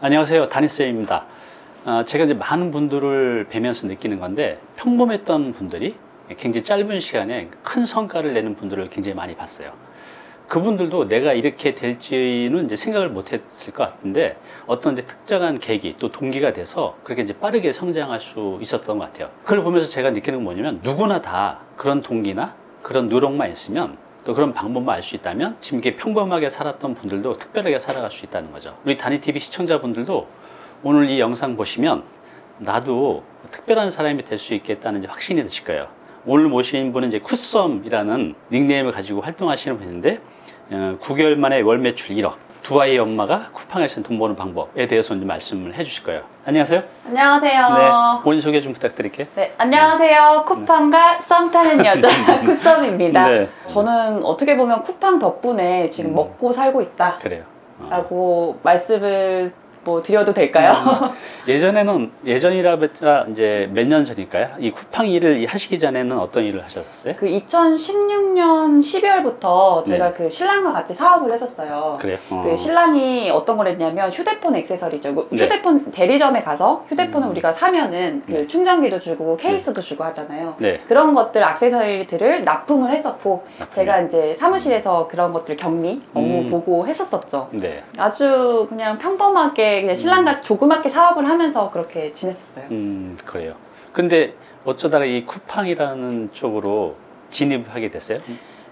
안녕하세요. 다니쌤입니다. 제가 이제 많은 분들을 뵈면서 느끼는 건데, 평범했던 분들이 굉장히 짧은 시간에 큰 성과를 내는 분들을 굉장히 많이 봤어요. 그분들도 내가 이렇게 될지는 이제 생각을 못 했을 것 같은데, 어떤 이제 특정한 계기 또 동기가 돼서 그렇게 이제 빠르게 성장할 수 있었던 것 같아요. 그걸 보면서 제가 느끼는 건 뭐냐면, 누구나 다 그런 동기나 그런 노력만 있으면, 또 그런 방법만 알 수 있다면 지금 이렇게 평범하게 살았던 분들도 특별하게 살아갈 수 있다는 거죠. 우리 다니TV 시청자분들도 오늘 이 영상 보시면 나도 특별한 사람이 될 수 있겠다는 확신이 드실 거예요. 오늘 모신 분은 이제 쿠썸이라는 닉네임을 가지고 활동하시는 분인데, 9개월 만에 월 매출 1억, 두 아이의 엄마가 쿠팡에서 돈 버는 방법에 대해서 이제 말씀을 해 주실 거예요. 안녕하세요. 안녕하세요. 네, 본인 소개 좀 부탁드릴게요. 네, 안녕하세요. 쿠팡과 썸 타는 여자 쿠썸입니다. 네. 저는 어떻게 보면 쿠팡 덕분에 지금 먹고 살고 있다 그래요. 라고 말씀을 드려도 될까요? 예전이라봤자 이제 몇 년 전일까요? 이 쿠팡 일을 하시기 전에는 어떤 일을 하셨었어요? 그 2016년 12월부터 제가 그 신랑과 같이 사업을 했었어요. 그래요? 그 신랑이 어떤 걸 했냐면 휴대폰 액세서리죠. 네. 휴대폰 대리점에 가서 휴대폰을 우리가 사면은 그 네. 충전기도 주고 케이스도 주고 하잖아요. 네. 그런 것들 액세서리들을 납품을 했었고, 제가 이제 사무실에서 그런 것들 격리 업무 보고 했었었죠. 네. 아주 그냥 평범하게 그냥 신랑과 조그맣게 사업을 하면서 그렇게 지냈었어요. 그래요. 근데 어쩌다가 이 쿠팡이라는 쪽으로 진입하게 됐어요?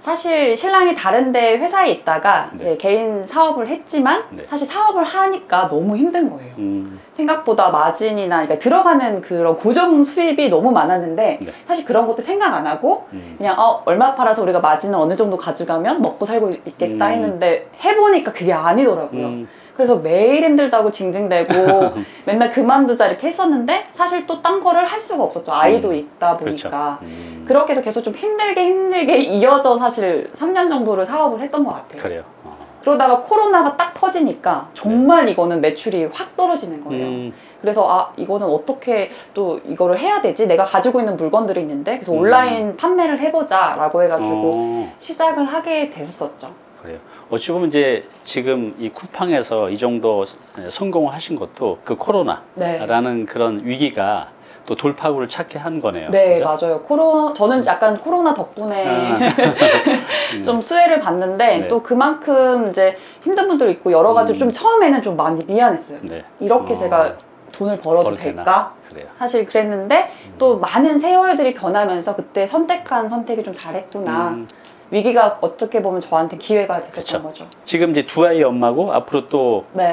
사실 신랑이 다른데 회사에 있다가 네. 개인 사업을 했지만 네. 사실 사업을 하니까 너무 힘든 거예요. 생각보다 마진이나 그러니까 들어가는 그런 고정 수입이 너무 많았는데 네. 사실 그런 것도 생각 안 하고 그냥 얼마 팔아서 우리가 마진을 어느 정도 가져가면 먹고 살고 있겠다 했는데 해보니까 그게 아니더라고요. 그래서 매일 힘들다고 징징대고 맨날 그만두자 이렇게 했었는데 사실 또 딴 거를 할 수가 없었죠. 아이도 있다 보니까. 그렇죠. 그렇게 해서 계속 좀 힘들게 이어져 사실 3년 정도를 사업을 했던 것 같아요. 그래요. 그러다가 코로나가 딱 터지니까 정말 이거는 매출이 확 떨어지는 거예요. 그래서 이거는 어떻게 또 이거를 해야 되지? 내가 가지고 있는 물건들이 있는데 그래서 온라인 판매를 해보자 라고 해가지고 시작을 하게 됐었죠. 그래요. 어찌 보면 이제 지금 이 쿠팡에서 이 정도 성공을 하신 것도 그 코로나라는 그런 위기가 또 돌파구를 찾게 한 거네요. 네, 그죠? 맞아요. 저는 약간 코로나 덕분에 좀 수혜를 봤는데 네. 또 그만큼 이제 힘든 분들 있고 여러 가지 좀 처음에는 좀 많이 미안했어요. 네. 이렇게 제가 돈을 벌어도 될까? 그래요. 사실 그랬는데 또 많은 세월들이 변하면서 그때 선택한 선택이 좀 잘했구나. 위기가 어떻게 보면 저한테 기회가 됐었던 거죠. 지금 이제 두 아이 엄마고 앞으로 또 네.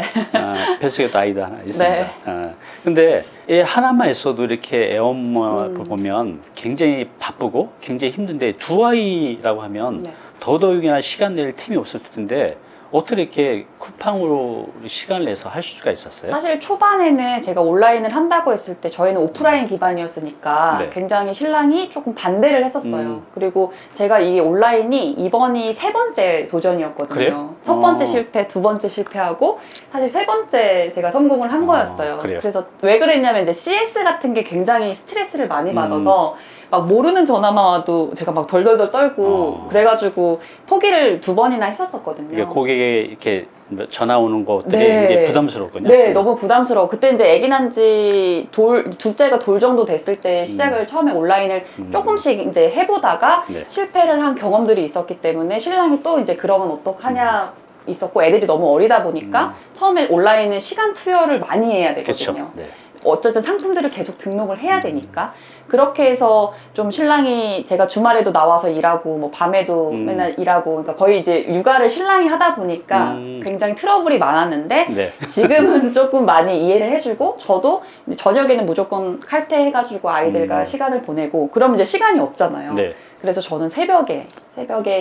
뱃속에 또 아이도 하나 있습니다. 네. 근데 애 하나만 있어도 이렇게 애 엄마를 보면 굉장히 바쁘고 굉장히 힘든데 두 아이라고 하면 네. 더더욱이나 시간 낼 틈이 없을 텐데 어떻게 이렇게 쿠팡으로 시간을 내서 할 수가 있었어요? 사실 초반에는 제가 온라인을 한다고 했을 때 저희는 오프라인 기반이었으니까 네. 굉장히 신랑이 조금 반대를 했었어요. 그리고 제가 이 온라인이 이번이 세 번째 도전이었거든요. 그래요? 첫 번째 실패, 두 번째 실패하고 사실 세 번째 제가 성공을 한 거였어요. 그래요? 그래서 왜 그랬냐면 이제 CS 같은 게 굉장히 스트레스를 많이 받아서 막 모르는 전화만 와도 제가 막 덜덜덜 떨고 그래가지고 포기를 2번이나 했었었거든요. 이게 고객에 이렇게 전화 오는 것들이 네. 굉장히 부담스럽군요. 네, 너무 부담스러워. 그때 이제 아기 난 지 둘째가 돌 정도 됐을 때 시작을 처음에 온라인을 조금씩 이제 해보다가 네. 실패를 한 경험들이 있었기 때문에 신랑이 또 이제 그러면 어떡하냐 있었고 애들이 너무 어리다 보니까 처음에 온라인은 시간 투여를 많이 해야 되거든요. 그렇죠. 네. 어쨌든 상품들을 계속 등록을 해야 되니까 그렇게 해서 좀 신랑이 제가 주말에도 나와서 일하고 뭐 밤에도 맨날 일하고 그러니까 거의 이제 육아를 신랑이 하다 보니까 굉장히 트러블이 많았는데 네. 지금은 조금 많이 이해를 해주고 저도 이제 저녁에는 무조건 칼퇴해가지고 아이들과 시간을 보내고 그러면 이제 시간이 없잖아요. 네. 그래서 저는 새벽에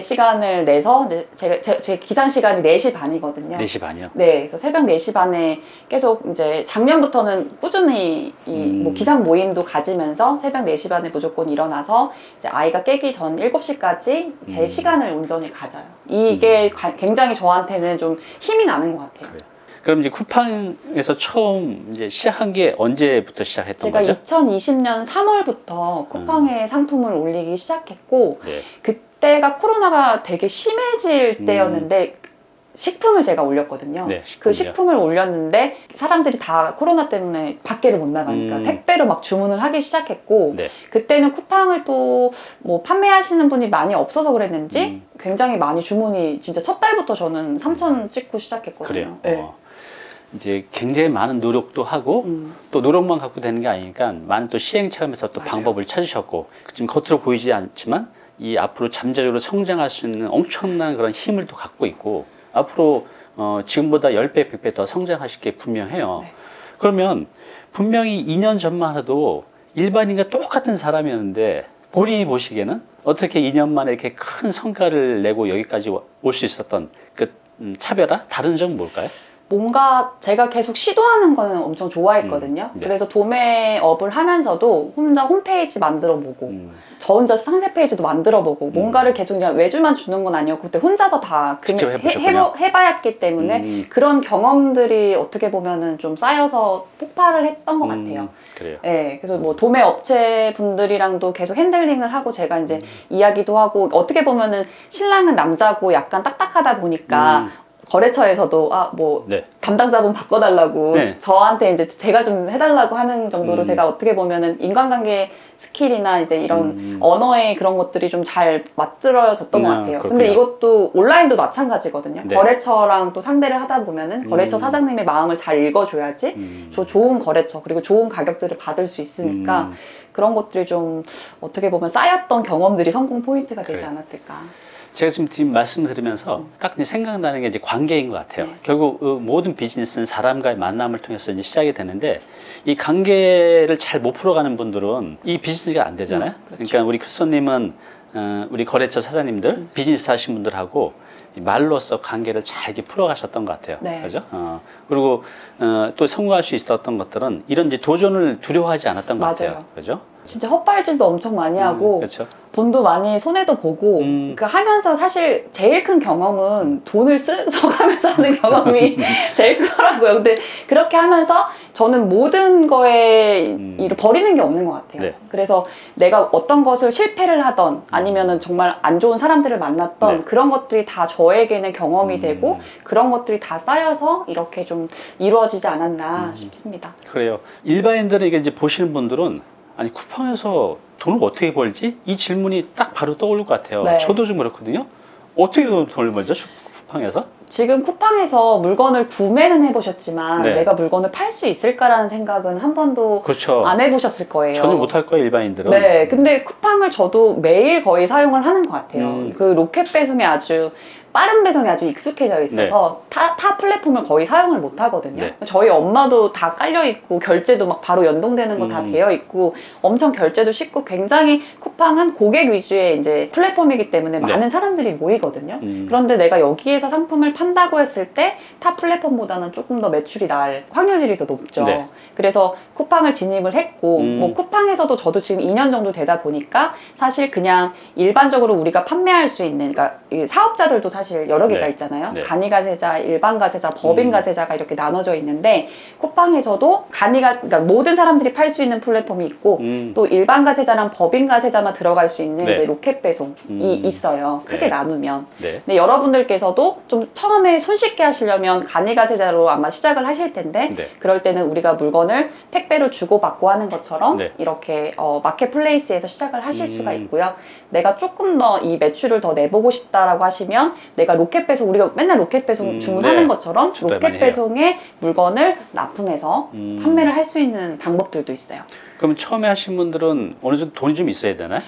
시간을 내서 이제 제 기상 시간이 4시 반이거든요. 4시 반이요? 네, 그래서 새벽 4시 반에 계속 이제 작년부터는 꾸준히 뭐 기상 모임도 가지면서 새벽 4시 반에 무조건 일어나서 이제 아이가 깨기 전 7시까지 제 시간을 온전히 가져요. 이게 굉장히 저한테는 좀 힘이 나는 것 같아요. 그래요. 그럼 이제 쿠팡에서 처음 이제 시작한 게 언제부터 시작했던 제가 거죠? 2020년 3월부터 쿠팡에 상품을 올리기 시작했고 네. 그때가 코로나가 되게 심해질 때였는데 식품을 제가 올렸거든요. 네, 그 식품이요. 식품을 올렸는데 사람들이 다 코로나 때문에 밖에를 못 나가니까 택배로 막 주문을 하기 시작했고 네. 그때는 쿠팡을 또 뭐 판매하시는 분이 많이 없어서 그랬는지 굉장히 많이 주문이 진짜 첫 달부터 저는 3,000 찍고 시작했거든요. 그래요. 네. 이제 굉장히 많은 노력도 하고 또 노력만 갖고 되는 게 아니니까 많은 또 시행착오에서 또 맞아요. 방법을 찾으셨고 지금 겉으로 보이지 않지만 이 앞으로 잠재적으로 성장할 수 있는 엄청난 그런 힘을 또 갖고 있고 앞으로 지금보다 10배, 100배 더 성장하실 게 분명해요. 네. 그러면 분명히 2년 전만 해도 일반인과 똑같은 사람이었는데 본인이 보시기에는 어떻게 2년 만에 이렇게 큰 성과를 내고 여기까지 올 수 있었던 그 차별화? 다른 점은 뭘까요? 뭔가 제가 계속 시도하는 거는 엄청 좋아했거든요. 네. 그래서 도매업을 하면서도 혼자 홈페이지 만들어 보고 저 혼자 상세 페이지도 만들어 보고 뭔가를 계속 그냥 외주만 주는 건 아니었고 그때 혼자서 다 직접 해보셨군요. 해봐야했기 때문에 그런 경험들이 어떻게 보면은 좀 쌓여서 폭발을 했던 것 같아요. 그래요. 네, 그래서 뭐 도매 업체 분들이랑도 계속 핸들링을 하고 제가 이제 이야기도 하고 어떻게 보면은 신랑은 남자고 약간 딱딱하다 보니까 거래처에서도 뭐 네. 담당자분 바꿔달라고 네. 저한테 이제 제가 좀 해달라고 하는 정도로 제가 어떻게 보면은 인간관계 스킬이나 이제 이런 언어의 그런 것들이 좀 잘 맞들어졌던 것 같아요. 그렇군요. 근데 이것도 온라인도 마찬가지거든요. 네. 거래처랑 또 상대를 하다 보면은 거래처 사장님의 마음을 잘 읽어줘야지 좋은 거래처 그리고 좋은 가격들을 받을 수 있으니까 그런 것들이 좀 어떻게 보면 쌓였던 경험들이 성공 포인트가 되지 그래요. 않았을까. 제가 지금 말씀 들으면서 딱 이제 생각나는 게 이제 관계인 것 같아요. 네. 결국 모든 비즈니스는 사람과의 만남을 통해서 이제 시작이 되는데 이 관계를 잘 못 풀어가는 분들은 이 비즈니스가 안 되잖아요. 그렇죠. 그러니까 우리 큐서님은 우리 거래처 사장님들, 비즈니스 하신 분들하고 이 말로써 관계를 잘 이렇게 풀어가셨던 것 같아요. 네. 그죠? 그리고 또 성공할 수 있었던 것들은 이런 이제 도전을 두려워하지 않았던 것 맞아요. 같아요. 그죠? 진짜 헛발질도 엄청 많이 하고 그렇죠. 돈도 많이 손해도 보고 그 하면서 사실 제일 큰 경험은 돈을 써가면서 하는 경험이 제일 크더라고요. 근데 그렇게 하면서 저는 모든 거에 버리는 게 없는 것 같아요. 네. 그래서 내가 어떤 것을 실패를 하던 아니면은 정말 안 좋은 사람들을 만났던 네. 그런 것들이 다 저에게는 경험이 되고 그런 것들이 다 쌓여서 이렇게 좀 이루어지지 않았나 싶습니다. 그래요. 일반인들에게 이제 보시는 분들은 아니 쿠팡에서 돈을 어떻게 벌지? 이 질문이 딱 바로 떠오를 것 같아요. 네. 저도 좀 그렇거든요. 어떻게 돈을 벌죠? 쿠팡에서? 지금 쿠팡에서 물건을 구매는 해보셨지만 네. 내가 물건을 팔 수 있을까라는 생각은 한 번도 그렇죠. 안 해보셨을 거예요. 전혀 못할 거예요, 일반인들은. 네, 근데 쿠팡을 저도 매일 거의 사용을 하는 것 같아요. 그 로켓 배송에 아주 빠른 배송에 아주 익숙해져 있어서 타 플랫폼을 거의 사용을 못 하거든요. 네. 저희 엄마도 다 깔려 있고 결제도 막 바로 연동되는 거 다 되어 있고 엄청 결제도 쉽고 굉장히 쿠팡은 고객 위주의 이제 플랫폼이기 때문에 네. 많은 사람들이 모이거든요. 그런데 내가 여기에서 상품을 판다고 했을 때 타 플랫폼보다는 조금 더 매출이 날 확률들이 더 높죠. 네. 그래서 쿠팡을 진입을 했고 뭐 쿠팡에서도 저도 지금 2년 정도 되다 보니까 사실 그냥 일반적으로 우리가 판매할 수 있는 그러니까 이 사업자들도 사실 여러 개가 네. 있잖아요. 네. 간이가세자, 일반가세자, 법인가세자가 이렇게 나눠져 있는데 쿠팡에서도 그러니까 모든 사람들이 팔 수 있는 플랫폼이 있고 또 일반가세자랑 법인가세자만 들어갈 수 있는 네. 이제 로켓 배송이 있어요. 크게 네. 나누면. 네. 근데 여러분들께서도 좀 처음에 손쉽게 하시려면 간이가세자로 아마 시작을 하실 텐데 네. 그럴 때는 우리가 물건을 택배로 주고받고 하는 것처럼 네. 이렇게 마켓플레이스에서 시작을 하실 수가 있고요. 내가 조금 더 이 매출을 더 내보고 싶다라고 하시면 내가 로켓 배송 우리가 맨날 로켓 배송 주문하는 네. 것처럼 저도 많이 로켓 해요. 배송에 물건을 납품해서 판매를 할 수 있는 방법들도 있어요. 그럼 처음에 하신 분들은 어느 정도 돈이 좀 있어야 되나요?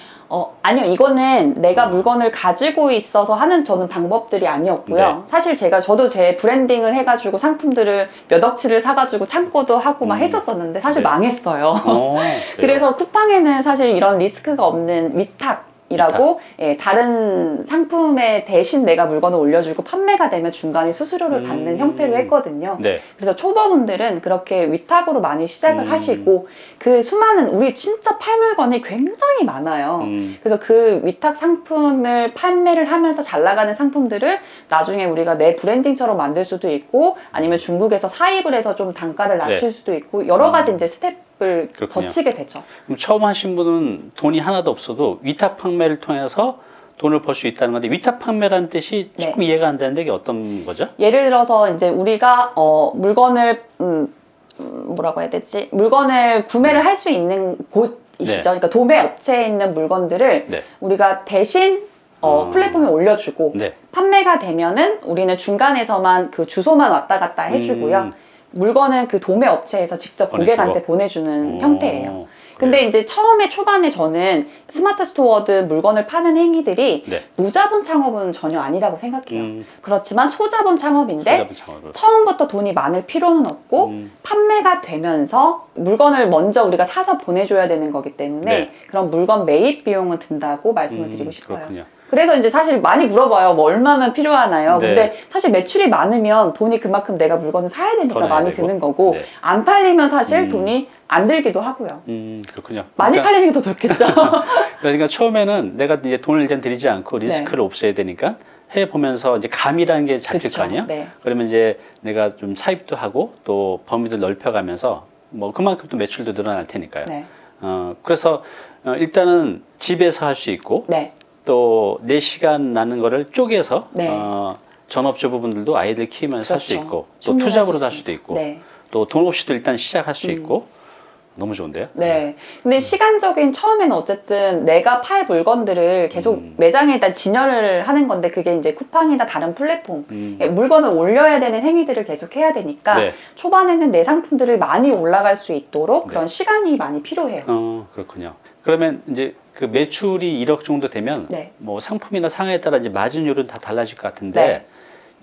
아니요. 이거는 내가 물건을 가지고 있어서 하는 저는 방법들이 아니었고요. 네. 사실 저도 제 브랜딩을 해가지고 상품들을 몇 억치를 사가지고 창고도 하고 막 했었었는데 사실 네. 망했어요. 그래요? 그래서 쿠팡에는 사실 이런 리스크가 없는 위탁이라고 다른 상품에 대신 내가 물건을 올려주고 판매가 되면 중간에 수수료를 받는 형태로 했거든요. 네. 그래서 초보분들은 그렇게 위탁으로 많이 시작을 하시고 그 수많은 우리 진짜 팔 물건이 굉장히 많아요. 그래서 그 위탁 상품을 판매를 하면서 잘 나가는 상품들을 나중에 우리가 내 브랜딩처럼 만들 수도 있고 아니면 중국에서 사입을 해서 좀 단가를 낮출 수도 있고 여러 가지 이제 스텝을 그렇군요. 거치게 되죠. 그럼 처음 하신 분은 돈이 하나도 없어도 위탁 판매를 통해서 돈을 벌 수 있다는 건데 위탁 판매라는 뜻이 네. 조금 이해가 안 되는데 이게 어떤 거죠? 예를 들어서 이제 우리가 물건을 뭐라고 해야 되지? 물건을 구매를 할 수 있는 곳이시죠. 네. 그러니까 도매 업체에 있는 물건들을 네. 우리가 대신 플랫폼에 올려주고 네. 판매가 되면은 우리는 중간에서만 그 주소만 왔다 갔다 해주고요. 물건은 그 도매 업체에서 직접 보내주고. 고객한테 보내주는 형태예요. 그래요? 근데 이제 처음에 초반에 저는 스마트 스토어든 물건을 파는 행위들이 네. 무자본 창업은 전혀 아니라고 생각해요. 그렇지만 소자본 창업인데 소자본 창업으로. 처음부터 돈이 많을 필요는 없고 판매가 되면서 물건을 먼저 우리가 사서 보내줘야 되는 거기 때문에 네. 그런 물건 매입 비용은 든다고 말씀을 드리고 싶어요. 그렇군요. 그래서 이제 사실 많이 물어봐요. 뭐 얼마면 필요하나요? 네. 근데 사실 매출이 많으면 돈이 그만큼 내가 물건을 사야 더 되니까 내야 많이 되고. 드는 거고 네. 안 팔리면 사실 돈이 안 들기도 하고요. 그렇군요. 많이 그러니까, 팔리는 게 더 좋겠죠. 그러니까 처음에는 내가 이제 돈을 일단 들이지 않고 리스크를 없애야 되니까 해보면서 이제 감이라는 게 잡힐 그쵸. 거 아니에요? 네. 그러면 이제 내가 좀 사입도 하고 또 범위도 넓혀가면서 뭐 그만큼 또 매출도 늘어날 테니까요. 네. 그래서 일단은 집에서 할 수 있고 네. 또 내 시간 나는 거를 쪼개서 네. 전업주부분들도 아이들 키우면서 할 수 그렇죠. 있고 또 충분히 투잡으로도 수 할 수도 있고 네. 또 돈 없이도 일단 시작할 수 있고 너무 좋은데요? 네. 근데 시간적인 처음에는 어쨌든 내가 팔 물건들을 계속 매장에 일단 진열을 하는 건데 그게 이제 쿠팡이나 다른 플랫폼 물건을 올려야 되는 행위들을 계속 해야 되니까 네. 초반에는 내 상품들을 많이 올라갈 수 있도록 네. 그런 시간이 많이 필요해요. 그렇군요. 그러면 이제 그 매출이 1억 정도 되면 네. 뭐 상품이나 상하에 따라 이제 마진율은 다 달라질 것 같은데 네.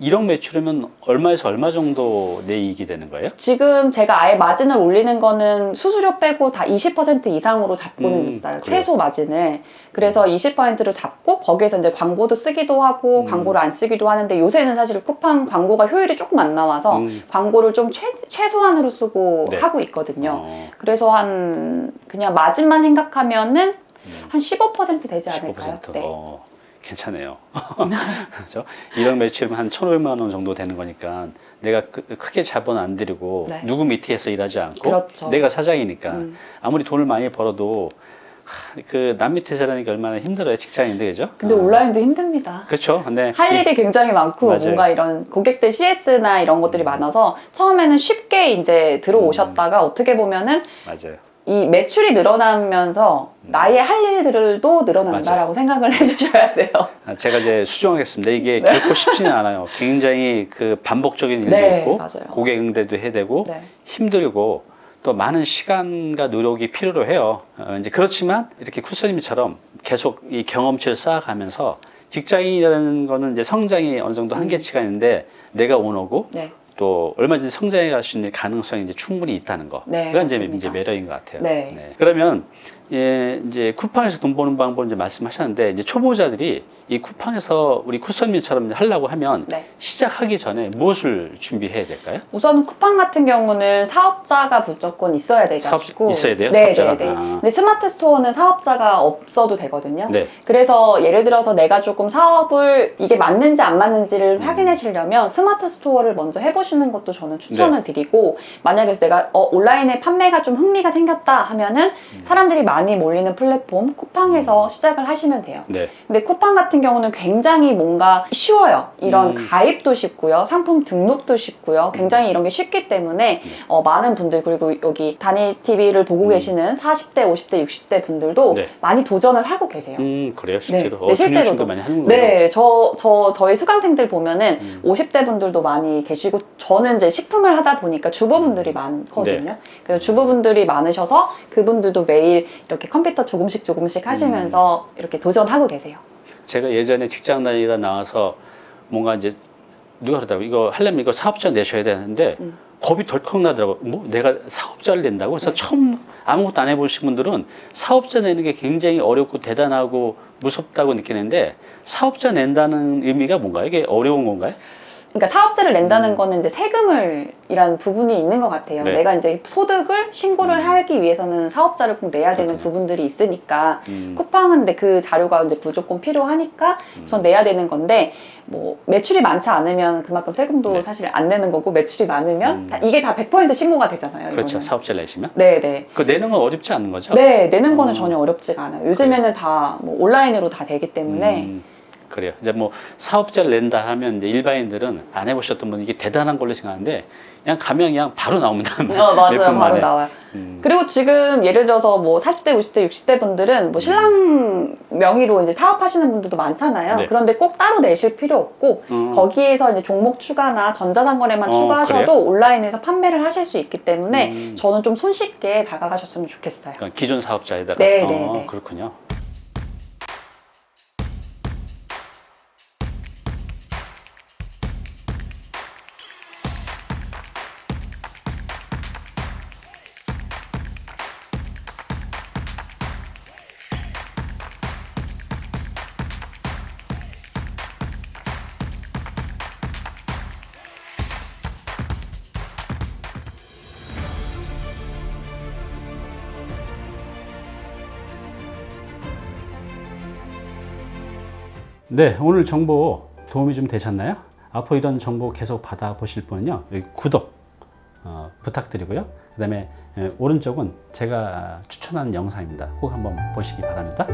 1억 매출이면 얼마에서 얼마 정도 내 이익이 되는 거예요? 지금 제가 아예 마진을 올리는 거는 수수료 빼고 다 20% 이상으로 잡고는 있어요. 그래요? 최소 마진을. 그래서 20%로 잡고 거기에서 이제 광고도 쓰기도 하고 광고를 안 쓰기도 하는데 요새는 사실 쿠팡 광고가 효율이 조금 안 나와서 광고를 좀 최소한으로 쓰고 네. 하고 있거든요. 그래서 그냥 마진만 생각하면은 한 15% 되지 않을까요? 15%. 네. 괜찮아요. 그렇죠? 1억 매출이면 한 1,500만 원 정도 되는 거니까 내가 크게 자본 안 들이고 네. 누구 밑에서 일하지 않고 그렇죠. 내가 사장이니까 아무리 돈을 많이 벌어도 그 남 밑에서 일하니까 얼마나 힘들어요, 직장인들, 그죠? 근데 온라인도 힘듭니다. 그렇죠. 근데 할 일이 굉장히 많고 맞아요. 뭔가 이런 고객들 CS나 이런 것들이 많아서 처음에는 쉽게 이제 들어오셨다가 어떻게 보면은 맞아요. 이 매출이 늘어나면서 나의 할 일들도 늘어난다라고 생각을 해주셔야 돼요. 제가 이제 수정하겠습니다. 이게 결코 쉽지는 않아요. 굉장히 그 반복적인 일도 네, 있고 맞아요. 고객 응대도 해야 되고 네. 힘들고 또 많은 시간과 노력이 필요로 해요. 이제 그렇지만 이렇게 쿠스님처럼 계속 이 경험치를 쌓아가면서 직장인이라는 거는 이제 성장이 어느 정도 한계치가 있는데 내가 오너고 네. 또 얼마든지 성장해 갈 수 있는 가능성이 이제 충분히 있다는 거. 네, 그건 이제 맞습니다. 매력인 것 같아요. 네. 그러면 이제 쿠팡에서 돈 버는 방법 이제 말씀하셨는데 이제 초보자들이 이 쿠팡에서 우리 쿠션민처럼 하려고 하면 네. 시작하기 전에 무엇을 준비해야 될까요? 우선 쿠팡 같은 경우는 사업자가 무조건 있어야 돼가지고 있어야 돼요? 네, 사업자가? 네, 네. 아. 근데 스마트 스토어는 사업자가 없어도 되거든요. 네. 그래서 예를 들어서 내가 조금 사업을 이게 맞는지 안 맞는지를 확인하시려면 스마트 스토어를 먼저 해보시는 것도 저는 추천을 드리고 만약에 내가 온라인에 판매가 좀 흥미가 생겼다 하면은 사람들이 많이 몰리는 플랫폼 쿠팡에서 시작을 하시면 돼요. 네. 근데 쿠팡 같은 경우는 굉장히 뭔가 쉬워요. 이런 가입도 쉽고요. 상품 등록도 쉽고요. 굉장히 이런 게 쉽기 때문에 많은 분들 그리고 여기 다니TV를 보고 계시는 40대, 50대, 60대 분들도 네. 많이 도전을 하고 계세요. 그래요? 실제로? 네, 실제로도. 중요성도 많이 하는군요. 네, 저희 수강생들 보면은 50대 분들도 많이 계시고 저는 이제 식품을 하다 보니까 주부분들이 많거든요. 네. 그래서 주부분들이 많으셔서 그분들도 매일 이렇게 컴퓨터 조금씩 하시면서 이렇게 도전하고 계세요. 제가 예전에 직장 다니다 나와서 뭔가 이제 누가 그러더라고 이거 하려면 이거 사업자 내셔야 되는데 겁이 덜컥 나더라고. 뭐 내가 사업자를 낸다고? 그래서 처음 아무것도 안 해보신 분들은 사업자 내는 게 굉장히 어렵고 대단하고 무섭다고 느끼는데 사업자 낸다는 의미가 뭔가요? 이게 어려운 건가요? 그러니까 사업자를 낸다는 거는 이제 세금을 이란 부분이 있는 것 같아요. 네. 내가 이제 소득을 신고를 하기 위해서는 사업자를 꼭 내야 되는 그렇군요. 부분들이 있으니까 쿠팡은 근데 그 자료가 이제 무조건 필요하니까 우선 내야 되는 건데 뭐 매출이 많지 않으면 그만큼 세금도 네. 사실 안 내는 거고 매출이 많으면 이게 다 100% 신고가 되잖아요. 그렇죠. 이거는. 사업자를 내시면. 네네. 그 내는 건 어렵지 않은 거죠? 네, 내는 거는 전혀 어렵지가 않아요. 요즘에는 그래요. 다 뭐 온라인으로 다 되기 때문에. 그래요. 이제 뭐 사업자를 낸다 하면 이제 일반인들은 안 해보셨던 분은 이게 대단한 걸로 생각하는데 그냥 가면 그냥 바로 나옵니다. 맞아요. 몇 분 바로 만에. 나와요. 그리고 지금 예를 들어서 뭐 40대, 50대, 60대 분들은 뭐 신랑 명의로 이제 사업하시는 분들도 많잖아요. 네. 그런데 꼭 따로 내실 필요 없고 거기에서 이제 종목 추가나 전자상거래만 추가하셔도 그래요? 온라인에서 판매를 하실 수 있기 때문에 저는 좀 손쉽게 다가가셨으면 좋겠어요. 그러니까 기존 사업자에다가. 네, 네, 네. 그렇군요. 네, 오늘 정보 도움이 좀 되셨나요? 앞으로 이런 정보 계속 받아보실 분은요, 여기 구독 부탁드리고요. 그 다음에 오른쪽은 제가 추천하는 영상입니다. 꼭 한번 보시기 바랍니다.